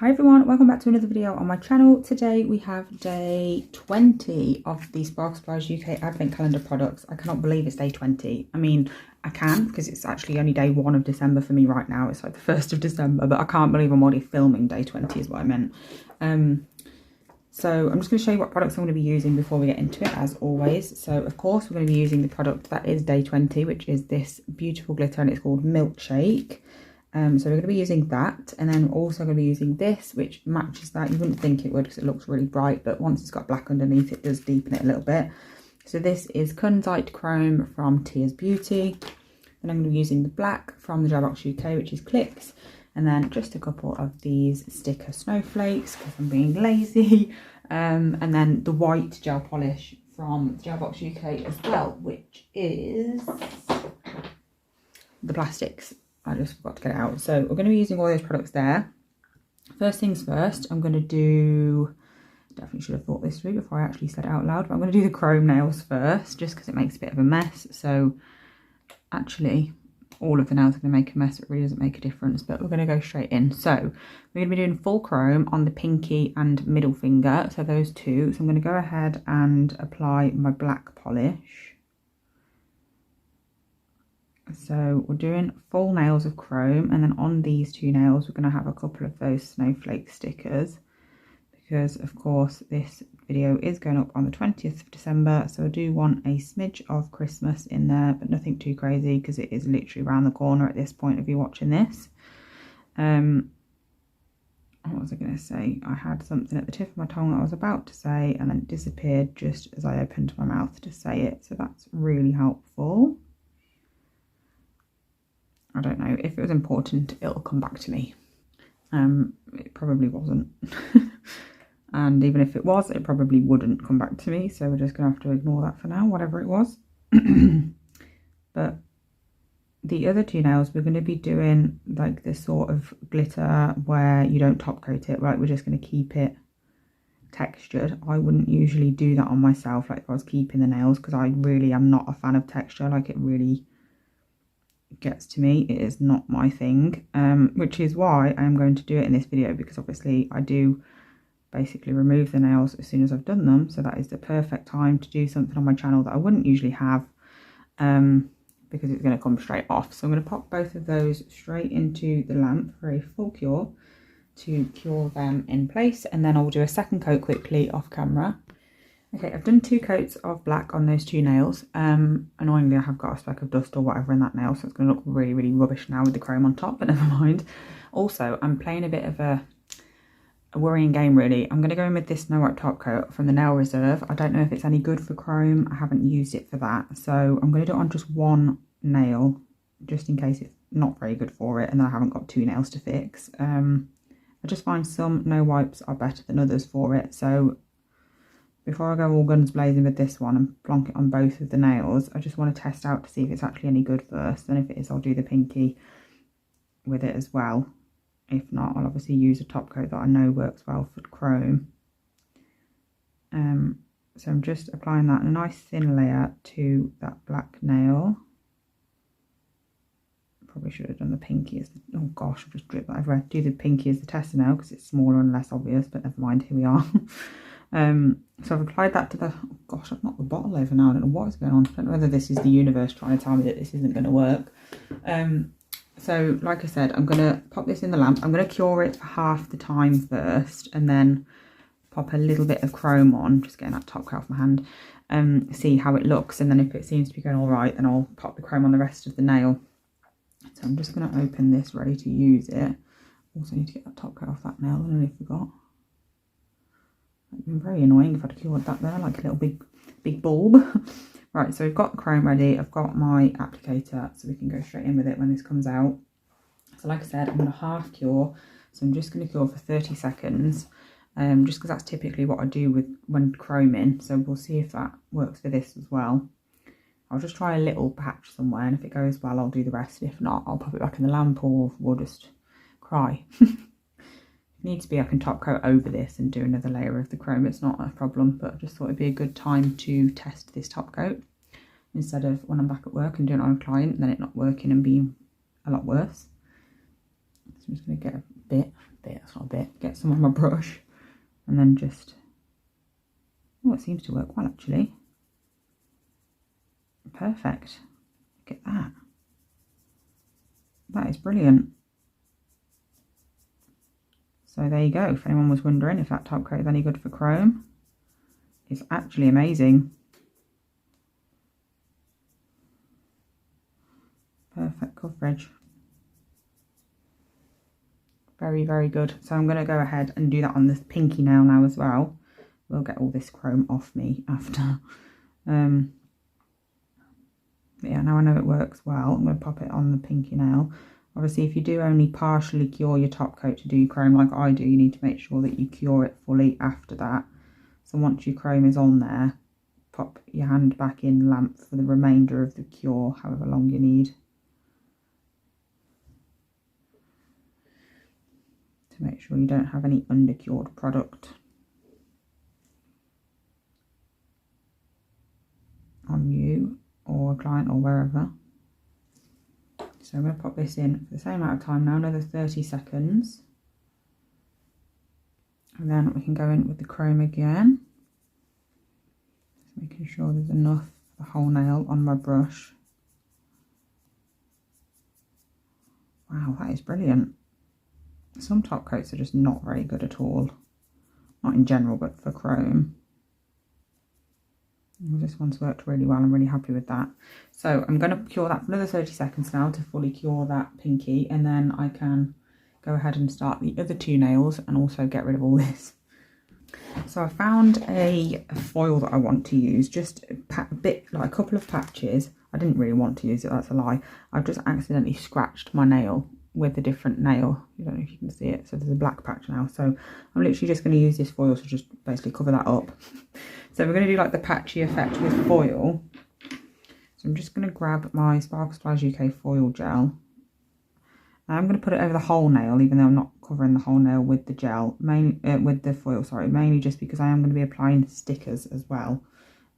Hi everyone, welcome back to another video on my channel. Today we have day 20 of the Sparkle Supplies UK Advent Calendar products. I cannot believe it's day 20. I mean, I can because it's actually only day 1 of December for me right now. It's like the 1st of December, but I can't believe I'm already filming day 20 is what I meant. So I'm just going to show you what products I'm going to be using before we get into it, as always. So of course we're going to be using the product that is day 20, which is this beautiful glitter, and it's called Milkshake. So we're going to be using that, and then also going to be using this, which matches that. You wouldn't think it would because it looks really bright, but once it's got black underneath, it does deepen it a little bit. So this is Kunzite Chrome from Tia's Beauty. Then I'm going to be using the black from the Box UK, which is Clicks, and then just a couple of these sticker snowflakes because I'm being lazy, and then the white gel polish from the Box UK as well, which is the plastics. I just forgot to get it out. So we're going to be using all those products there. First things first, I'm going to do, definitely should have thought this through before I actually said it out loud, but I'm going to do the chrome nails first, just because it makes a bit of a mess. So actually, all of the nails are going to make a mess. It really doesn't make a difference, but we're going to go straight in. So we're going to be doing full chrome on the pinky and middle finger, so those two. So I'm going to go ahead and apply my black polish. So we're doing full nails of chrome, and then on these two nails we're going to have a couple of those snowflake stickers, because of course this video is going up on the 20th of December, so I do want a smidge of Christmas in there, but nothing too crazy because it is literally around the corner at this point if you're watching this. What was I going to say? I had something at the tip of my tongue that I was about to say, and then it disappeared just as I opened my mouth to say it, so that's really helpful. I don't know, if it was important, it'll come back to me. It probably wasn't. And even if it was, it probably wouldn't come back to me. So we're just going to have to ignore that for now, whatever it was. But the other two nails, we're going to be doing like this sort of glitter where you don't top coat it, right? We're just going to keep it textured. I wouldn't usually do that on myself, like if I was keeping the nails, because I really am not a fan of texture. Like it really gets to me. It is not my thing, which is why I am going to do it in this video, because obviously I do basically remove the nails as soon as I've done them, so that is the perfect time to do something on my channel that I wouldn't usually have, because it's going to come straight off. So I'm going to pop both of those straight into the lamp for a full cure to cure them in place, and then I'll do a second coat quickly off camera. Okay, I've done 2 coats of black on those 2 nails. Annoyingly, I have got a speck of dust or whatever in that nail, so it's going to look really, really rubbish now with the chrome on top, but never mind. Also, I'm playing a bit of a worrying game, really. I'm going to go in with this Snow White top coat from the Nail Reserve. I don't know if it's any good for chrome. I haven't used it for that, so I'm going to do it on just one nail, just in case it's not very good for it, and then I haven't got 2 nails to fix. I just find some no wipes are better than others for it, so before I go all guns blazing with this one and plonk it on both of the nails, I just want to test out to see if it's actually any good first. And if it is, I'll do the pinky with it as well. If not, I'll obviously use a top coat that I know works well for chrome. So I'm just applying that in a nice thin layer to that black nail. Probably should have done the pinky as the, oh gosh, I've just dripped that everywhere. Do the pinky as the tester nail because it's smaller and less obvious, but never mind, here we are. So I've applied that to the, oh gosh, I've knocked the bottle over now. I don't know what is going on. I don't know whether this is the universe trying to tell me that this isn't going to work. So like I said, I'm going to pop this in the lamp. I'm going to cure it for half the time first, and then pop a little bit of chrome on, just getting that top coat off my hand, see how it looks, and then if it seems to be going all right, then I'll pop the chrome on the rest of the nail. So I'm just going to open this ready to use it. Also need to get that top coat off that nail, I nearly forgot. It'd been very annoying if I'd cured that there, like a little big bulb. Right, so we've got the chrome ready. I've got my applicator, so we can go straight in with it when this comes out. So like I said, I'm going to half cure. So I'm just going to cure for 30 seconds, just because that's typically what I do with when chroming. So we'll see if that works for this as well. I'll just try a little patch somewhere, and if it goes well, I'll do the rest. If not, I'll pop it back in the lamp, or we'll just cry. Needs to be, I can top coat over this and do another layer of the chrome. It's not a problem, but I just thought it'd be a good time to test this top coat instead of when I'm back at work and doing it on a client and then it not working and being a lot worse. So I'm just going to get a bit that's not a bit. Get some on my brush and then just, oh, it seems to work well actually. Perfect. Look at that. That is brilliant. So there you go. If anyone was wondering if that top coat is any good for chrome, it's actually amazing. Perfect coverage. Very, very good. So I'm going to go ahead and do that on this pinky nail now as well. We'll get all this chrome off me after. But yeah, now I know it works well. I'm going to pop it on the pinky nail. Obviously, if you do only partially cure your top coat to do chrome like I do, you need to make sure that you cure it fully after that. So once your chrome is on there, pop your hand back in lamp for the remainder of the cure, however long you need. To make sure you don't have any undercured product on you or a client or wherever. So I'm going to pop this in for the same amount of time now, another 30 seconds. And then we can go in with the chrome again. Just making sure there's enough for the whole nail on my brush. Wow, that is brilliant. Some top coats are just not very good at all. Not in general, but for chrome. This one's worked really well. I'm really happy with that. So I'm going to cure that for another 30 seconds now to fully cure that pinky, and then I can go ahead and start the other two nails and also get rid of all this. So I found a foil that I want to use, just a bit, like a couple of patches. I didn't really want to use it, that's a lie. I've just accidentally scratched my nail with a different nail. I don't know if you can see it. So there's a black patch now. So I'm literally just going to use this foil to just basically cover that up. So we're going to do like the patchy effect with foil. So I'm just going to grab my Sparkle Splash UK foil gel. And I'm going to put it over the whole nail, even though I'm not covering the whole nail with the gel, mainly with the foil, sorry, mainly just because I am going to be applying stickers as well.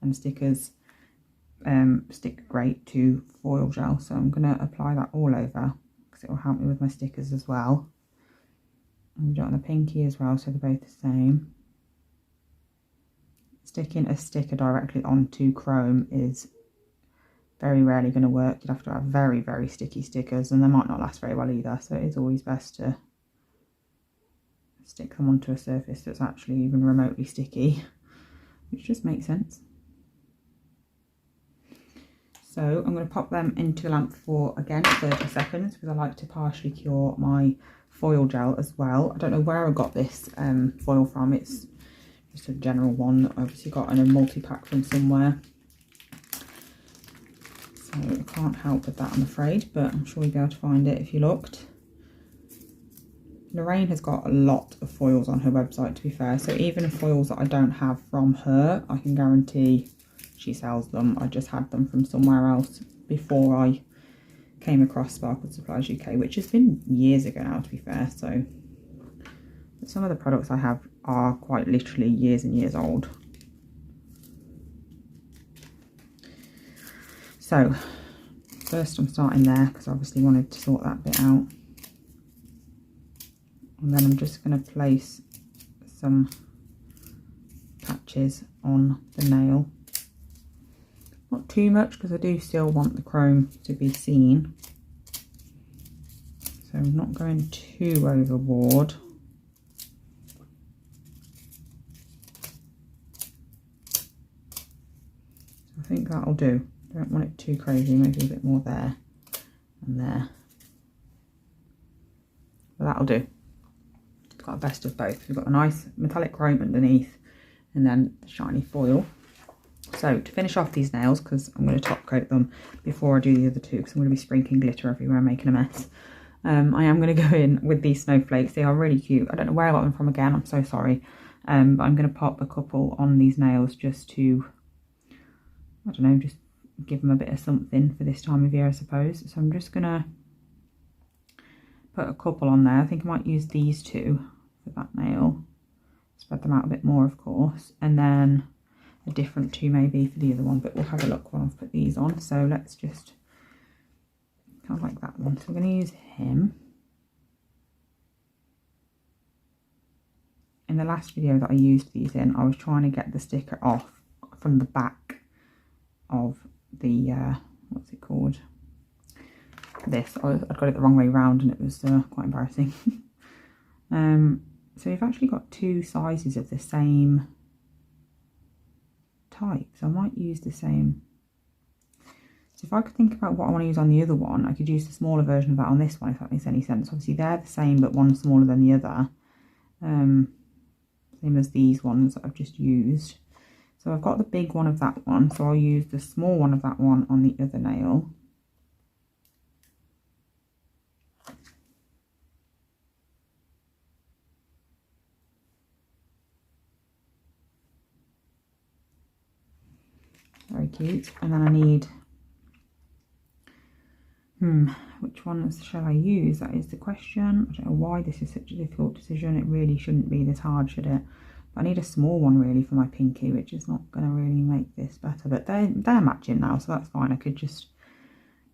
And stickers stick great to foil gel. So I'm going to apply that all over, it will help me with my stickers as well. And do it on the pinky as well, so they're both the same. Sticking a sticker directly onto chrome is very rarely going to work. You'd have to have very, very sticky stickers, and they might not last very well either. So it is always best to stick them onto a surface that's actually even remotely sticky, which just makes sense. So I'm going to pop them into the lamp for, again, 30 seconds because I like to partially cure my foil gel as well. I don't know where I got this foil from. It's just a general one that I obviously got in a multi-pack from somewhere. So I can't help with that, I'm afraid, but I'm sure you'll be able to find it if you looked. Lorraine has got a lot of foils on her website, to be fair. So even foils that I don't have from her, I can guarantee she sells them. I just had them from somewhere else before I came across Sparkle Supplies UK, which has been years ago now, to be fair. So some of the products I have are quite literally years and years old. So first I'm starting there because I obviously wanted to sort that bit out. And then I'm just going to place some patches on the nail. Not too much because I do still want the chrome to be seen. So I'm not going too overboard. So I think that'll do. Don't want it too crazy, maybe a bit more there and there. But that'll do. It's got a best of both. We've got a nice metallic chrome underneath and then the shiny foil. So to finish off these nails, because I'm going to top coat them before I do the other two, because I'm going to be sprinkling glitter everywhere, making a mess. I am going to go in with these snowflakes. They are really cute. I don't know where I got them from again. I'm so sorry. But I'm going to pop a couple on these nails just to, I don't know, just give them a bit of something for this time of year, I suppose. So I'm just going to put a couple on there. I think I might use these two for that nail. Spread them out a bit more, of course. And then a different two maybe for the other one, but we'll have a look while I've put these on. So let's just kind of like that one. So we're going to use him. in the last video that I used these in, I was trying to get the sticker off from the back of the, what's it called? This. I'd got it the wrong way round and it was quite embarrassing. So we've actually got two sizes of the same type, so I might use the same. So if I could think about what I want to use on the other one, I could use the smaller version of that on this one, if that makes any sense. Obviously they're the same, but one's smaller than the other. Same as these ones that I've just used. So I've got the big one of that one, so I'll use the small one of that one on the other nail. Very cute. And then I need, which ones shall I use? That is the question. I don't know why this is such a difficult decision. It really shouldn't be this hard, should it? But I need a small one really for my pinky, which is not going to really make this better. But they're matching now, so that's fine. I could just,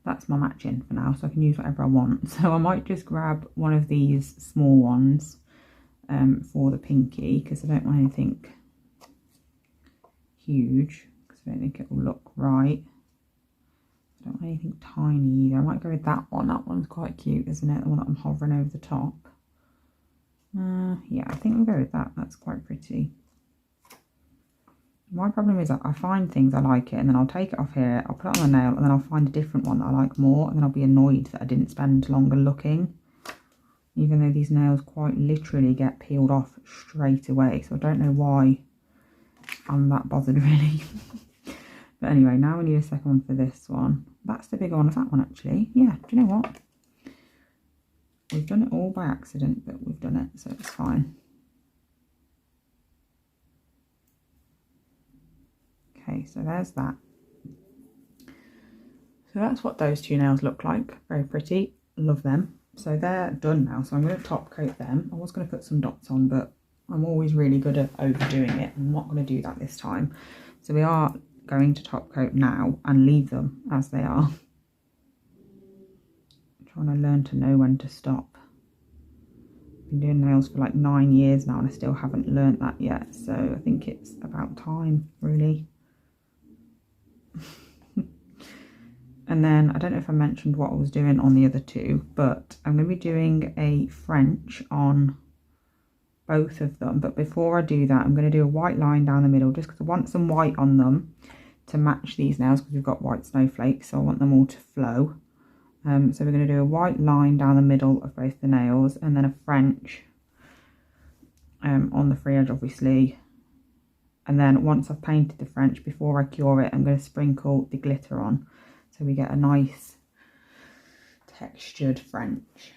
that's my matching for now, so I can use whatever I want. So I might just grab one of these small ones for the pinky, because I don't want anything huge. I don't think it will look right. I don't want anything tiny either. I might go with that one. That one's quite cute, isn't it? The one that I'm hovering over the top. Yeah, I think we'll go with that. That's quite pretty. My problem is that I find things I like it and then I'll take it off here, I'll put it on the nail and then I'll find a different one that I like more and then I'll be annoyed that I didn't spend longer looking. Even though these nails quite literally get peeled off straight away. So I don't know why I'm that bothered really. But anyway, now we need a second one for this one. That's the bigger one of that one actually. Yeah, do you know what? We've done it all by accident, but we've done it, so it's fine. Okay, so there's that. So that's what those two nails look like. Very pretty. Love them. So they're done now, so I'm going to top coat them. I was going to put some dots on, but I'm always really good at overdoing it. I'm not going to do that this time. So we are going to top coat now and leave them as they are. I'm trying to learn to know when to stop. I've been doing nails for like 9 years now and I still haven't learnt that yet. So I think it's about time, really. And then I don't know if I mentioned what I was doing on the other two, but I'm going to be doing a French on both of them. But before I do that, I'm going to do a white line down the middle just because I want some white on them to match these nails because we've got white snowflakes, so I want them all to flow. So we're going to do a white line down the middle of both the nails and then a French on the free edge obviously. And then once I've painted the French, before I cure it, I'm going to sprinkle the glitter on. So we get a nice textured French.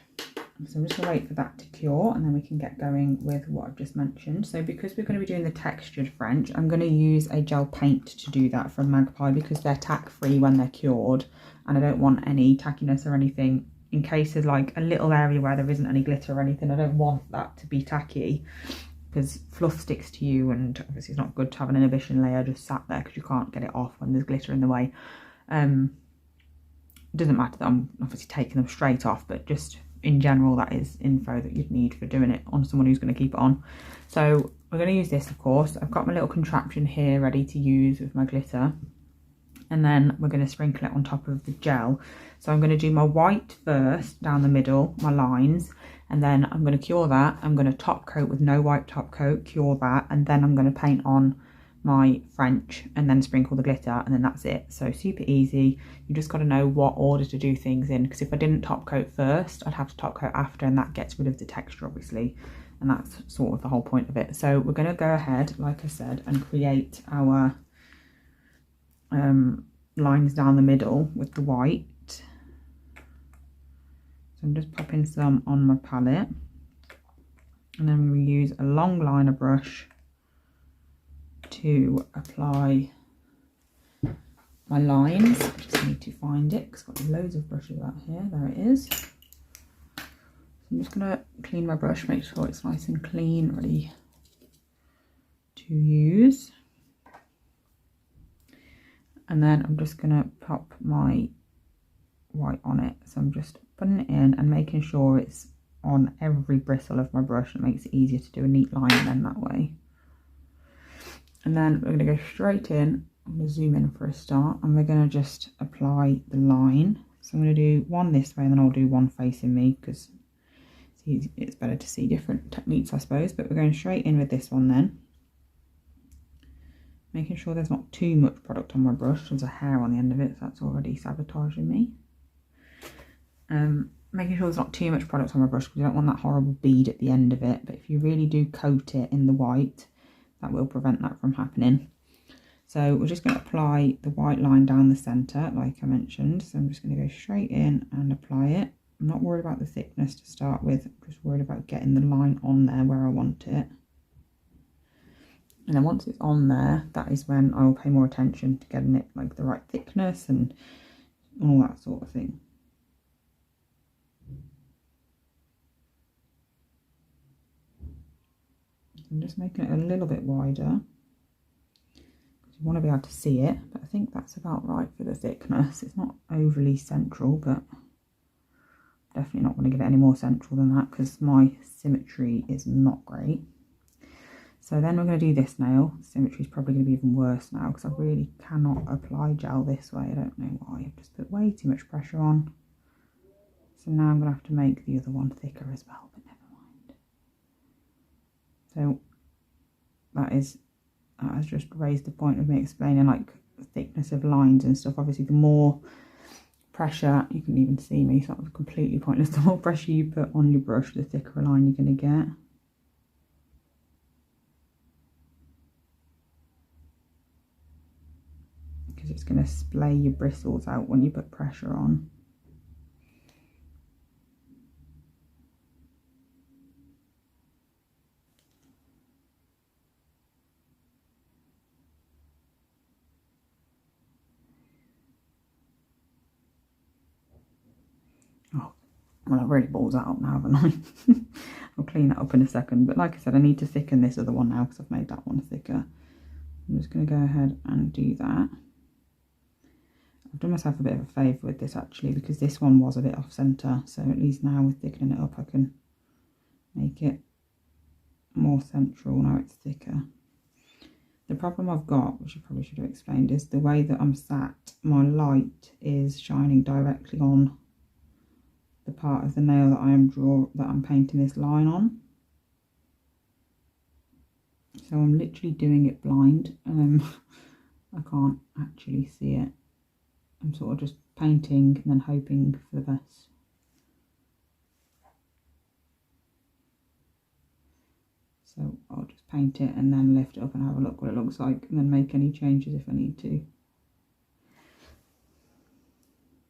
So I'm just going to wait for that to cure and then we can get going with what I've just mentioned. So because we're going to be doing the textured French, I'm going to use a gel paint to do that from Magpie because they're tack free when they're cured. And I don't want any tackiness or anything in case there's like a little area where there isn't any glitter or anything. I don't want that to be tacky because fluff sticks to you and obviously it's not good to have an inhibition layer just sat there because you can't get it off when there's glitter in the way. It doesn't matter that I'm obviously taking them straight off, but just in general that is info that you'd need for doing it on someone who's going to keep it on. So we're going to use this, of course. I've got my little contraption here ready to use with my glitter, and then we're going to sprinkle it on top of the gel. So I'm going to do my white first down the middle, my lines, and then I'm going to cure that. I'm going to top coat with no white top coat, cure that, and then I'm going to paint on my French and then sprinkle the glitter, and then that's it. So super easy. You just got to know what order to do things in, because if I didn't top coat first I'd have to top coat after, and that gets rid of the texture obviously, and that's sort of the whole point of it. So we're going to go ahead, like I said, and create our lines down the middle with the white. So I'm just popping some on my palette, and then we use a long liner brush to apply my lines. I just need to find it because I've got loads of brushes out here. There it is. So I'm just going to clean my brush, make sure it's nice and clean, ready to use. And then I'm just going to pop my white on it. So I'm just putting it in and making sure it's on every bristle of my brush. It makes it easier to do a neat line then that way. And then we're going to go straight in. I'm going to zoom in for a start, and we're going to just apply the line. So I'm going to do one this way, and then I'll do one facing me, because it's better to see different techniques, I suppose. But we're going straight in with this one then. Making sure there's not too much product on my brush. There's a hair on the end of it, so that's already sabotaging me. Making sure there's not too much product on my brush, because you don't want that horrible bead at the end of it. But if you really do coat it in the white, that will prevent that from happening. So we're just going to apply the white line down the centre, like I mentioned. So I'm just going to go straight in and apply it. I'm not worried about the thickness to start with. I'm just worried about getting the line on there where I want it. And then once it's on there, that is when I will pay more attention to getting it like the right thickness and all that sort of thing. I'm just making it a little bit wider. You want to be able to see it, but I think that's about right for the thickness. It's not overly central, but definitely not going to get it any more central than that, because my symmetry is not great. So then we're going to do this nail. Symmetry is probably going to be even worse now, because I really cannot apply gel this way. I don't know why. I've just put way too much pressure on. So now I'm going to have to make the other one thicker as well, but never mind. So that has just raised the point of me explaining like the thickness of lines and stuff. Obviously the more pressure, you can even see me, so that was completely pointless. The more pressure you put on your brush, the thicker a line you're going to get. Because it's going to splay your bristles out when you put pressure on. Oh, well, I've really balls that up now, haven't I? I'll clean that up in a second. But like I said, I need to thicken this other one now, because I've made that one thicker. I'm just going to go ahead and do that. I've done myself a bit of a favour with this actually, because this one was a bit off centre. So at least now with thickening it up, I can make it more central. Now it's thicker. The problem I've got, which I probably should have explained, is the way that I'm sat, my light is shining directly on the part of the nail that I'm painting this line on. So I'm literally doing it blind. I can't actually see it. I'm sort of just painting and then hoping for the best. So I'll just paint it and then lift it up and have a look what it looks like, and then make any changes if I need to.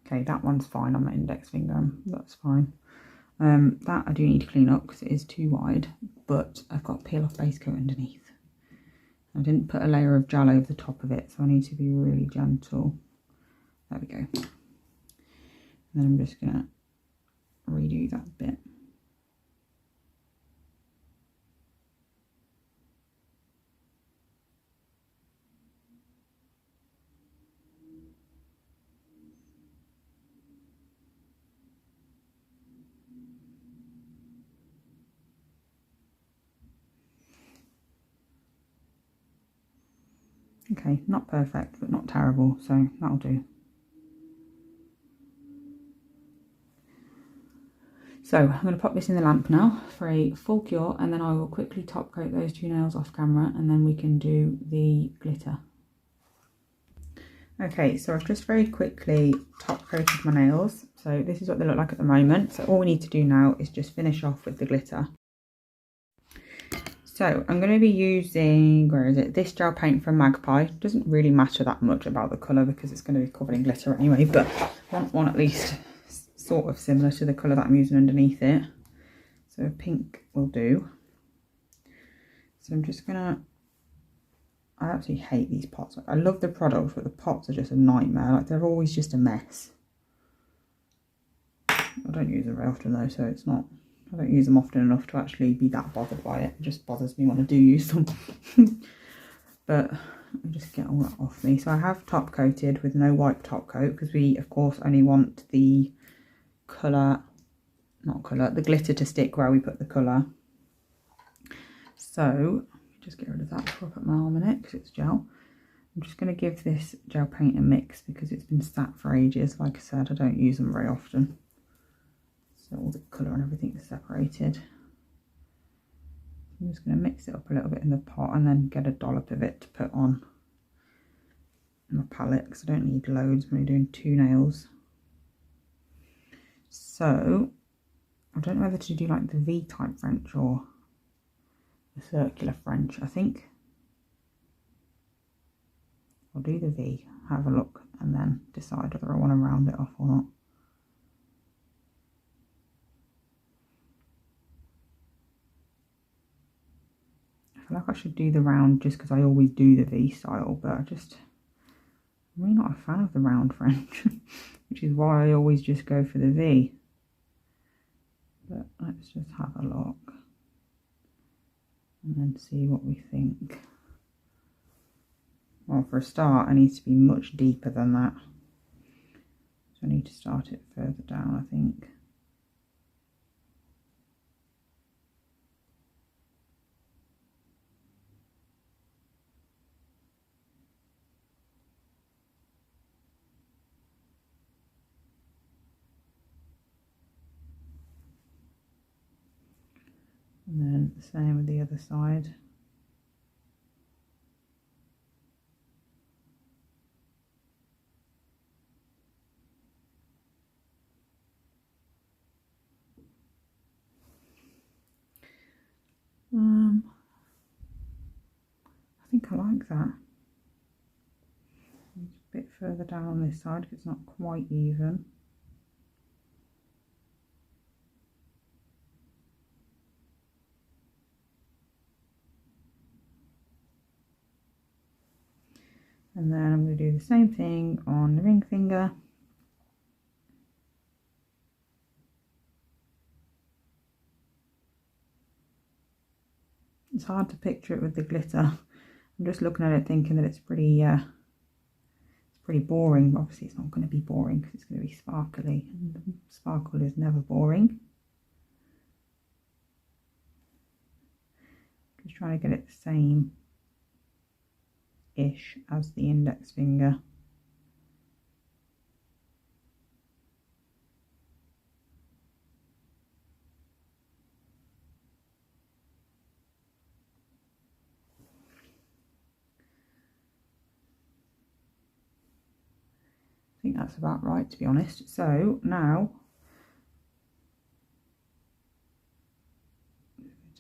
Okay, that one's fine on my index finger, that's fine. That I do need to clean up because it is too wide, but I've got peel off base coat underneath. I didn't put a layer of gel over the top of it, so I need to be really gentle. There we go. And then I'm just going to redo that bit. Okay, not perfect, but not terrible, so that'll do. So I'm going to pop this in the lamp now for a full cure, and then I will quickly top coat those two nails off camera, and then we can do the glitter. Okay, so I've just very quickly top coated my nails. So this is what they look like at the moment. So all we need to do now is just finish off with the glitter. So I'm going to be using, where is it? This gel paint from Magpie. It doesn't really matter that much about the colour because it's going to be covered in glitter anyway, but I want one at least sort of similar to the colour that I'm using underneath it. So pink will do. So I'm just going to, I absolutely hate these pots. I love the product, but the pots are just a nightmare. Like, they're always just a mess. I don't use them very often though, so it's not, I don't use them often enough to actually be that bothered by it. It just bothers me when I do use them. But I'll just get all that off me. So I have top coated with no white top coat, because we of course only want the colour not colour, the glitter to stick where we put the colour. So just get rid of that before I put my arm in it because it's gel. I'm just going to give this gel paint a mix because it's been sat for ages. Like I said, I don't use them very often. So all the colour and everything is separated. I'm just going to mix it up a little bit in the pot and then get a dollop of it to put on my palette because I don't need loads. I'm only doing 2 nails. So I don't know whether to do like the V type French or the circular French. I think I'll do the V, have a look and then decide whether I want to round it off or not. I feel like I should do the round just because I always do the V style, but I'm really not a fan of the round French, which is why I always just go for the V. But let's just have a look and then see what we think. Well, for a start, I need to be much deeper than that. So I need to start it further down, I think. And then the same with the other side. I think I like that. A bit further down on this side because it's not quite even. And then I'm going to do the same thing on the ring finger. It's hard to picture it with the glitter. I'm just looking at it thinking that it's pretty boring. Obviously it's not going to be boring because it's going to be sparkly, and sparkle is never boring. Just trying to get it the same ish as the index finger. I think that's about right, to be honest. So now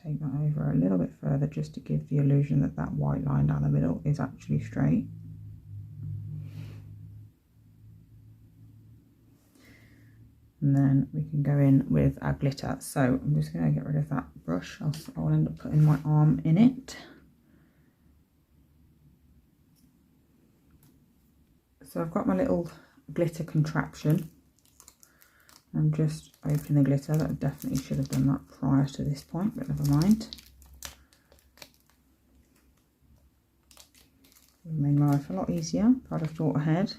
take that over a little bit further just to give the illusion that that white line down the middle is actually straight. And then we can go in with our glitter. So I'm just going to get rid of that brush. I'll end up putting my arm in it. So I've got my little glitter contraption. I'm just opening the glitter. That definitely should have done that prior to this point, but never mind. It made my life a lot easier if I'd have thought ahead.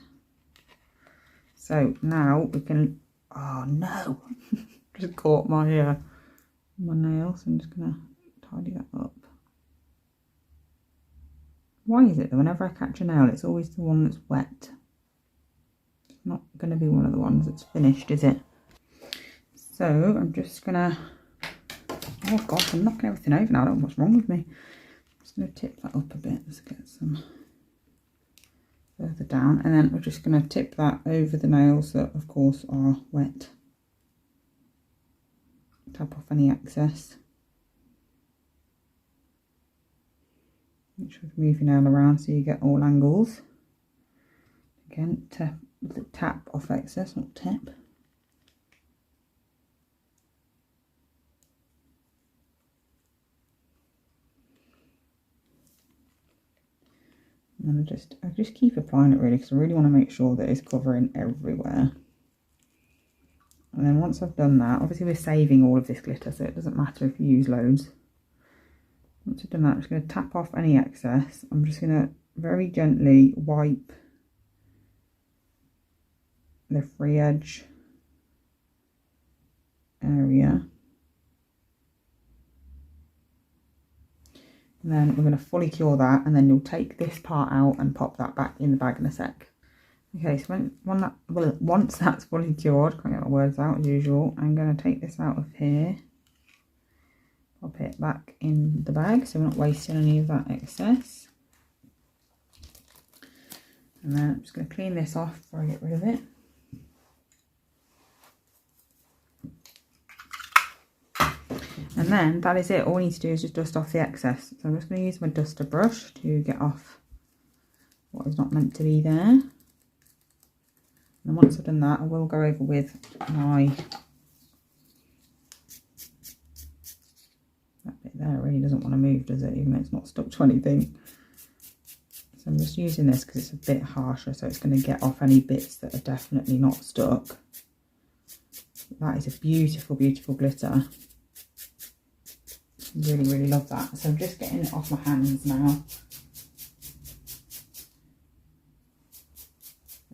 So now we can, oh no, just caught my my nail, so I'm just gonna tidy that up. Why is it that whenever I catch a nail, it's always the one that's wet? It's not going to be one of the ones that's finished, is it? So I'm just gonna, oh gosh, I'm knocking everything over now. I don't know what's wrong with me. I'm just gonna tip that up a bit. Let's get some further down, and then we're just gonna tip that over the nails that of course are wet. Tap off any excess. Make sure to move your nail around so you get all angles. Again, tap off excess, not tip. And I just keep applying it really because I really want to make sure that it's covering everywhere. And then once I've done that, obviously we're saving all of this glitter, so it doesn't matter if you use loads. Once I've done that, I'm just going to tap off any excess. I'm just going to very gently wipe the free edge area. And then we're going to fully cure that, and then you'll take this part out and pop that back in the bag in a sec. Okay, so once that's fully cured, can't get my words out as usual, I'm going to take this out of here, pop it back in the bag so we're not wasting any of that excess. And then I'm just going to clean this off before I get rid of it. And then that is it. All we need to do is just dust off the excess. So I'm just going to use my duster brush to get off what is not meant to be there. And once I've done that, I will go over with my, that bit there really doesn't want to move, does it? Even though it's not stuck to anything. So I'm just using this because it's a bit harsher, so it's going to get off any bits that are definitely not stuck. That is a beautiful, beautiful glitter. Really, really love that. So I'm just getting it off my hands now.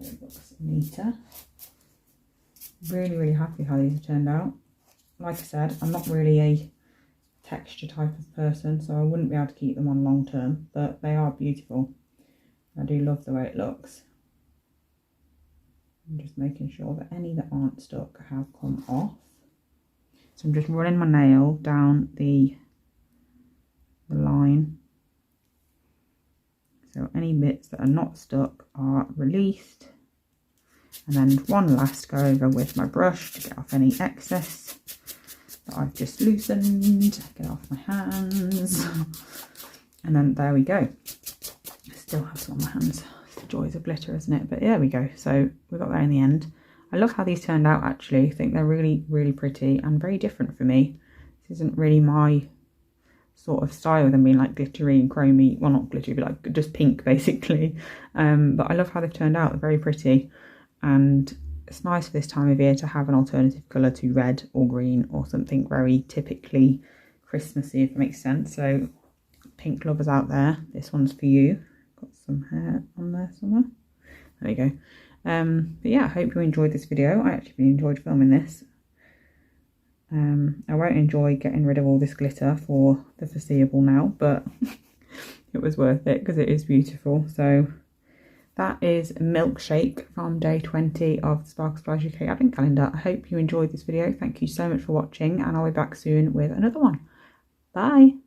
It looks neater. Really, really happy how these have turned out. Like I said, I'm not really a texture type of person, so I wouldn't be able to keep them on long term, but they are beautiful. I do love the way it looks. I'm just making sure that any that aren't stuck have come off. So I'm just running my nail down the line. So any bits that are not stuck are released. And then one last go over with my brush to get off any excess that I've just loosened. Get off my hands. And then there we go. I still have some on my hands. It's the joys of glitter, isn't it? But there we go. So we got there in the end. I love how these turned out actually. I think they're really, really pretty and very different for me. This isn't really my sort of style, them being like glittery and chromy. Well, not glittery, but like just pink basically. But I love how they've turned out. They're very pretty. And it's nice for this time of year to have an alternative colour to red or green or something very typically Christmassy, if it makes sense. So pink lovers out there, this one's for you. Got some hair on there somewhere. There we go. But yeah, I hope you enjoyed this video. I actually really enjoyed filming this. I won't enjoy getting rid of all this glitter for the foreseeable now, but it was worth it because it is beautiful. So that is Milkshake from day 20 of the Sparkle Splash UK Advent Calendar. I hope you enjoyed this video. Thank you so much for watching, and I'll be back soon with another one. Bye!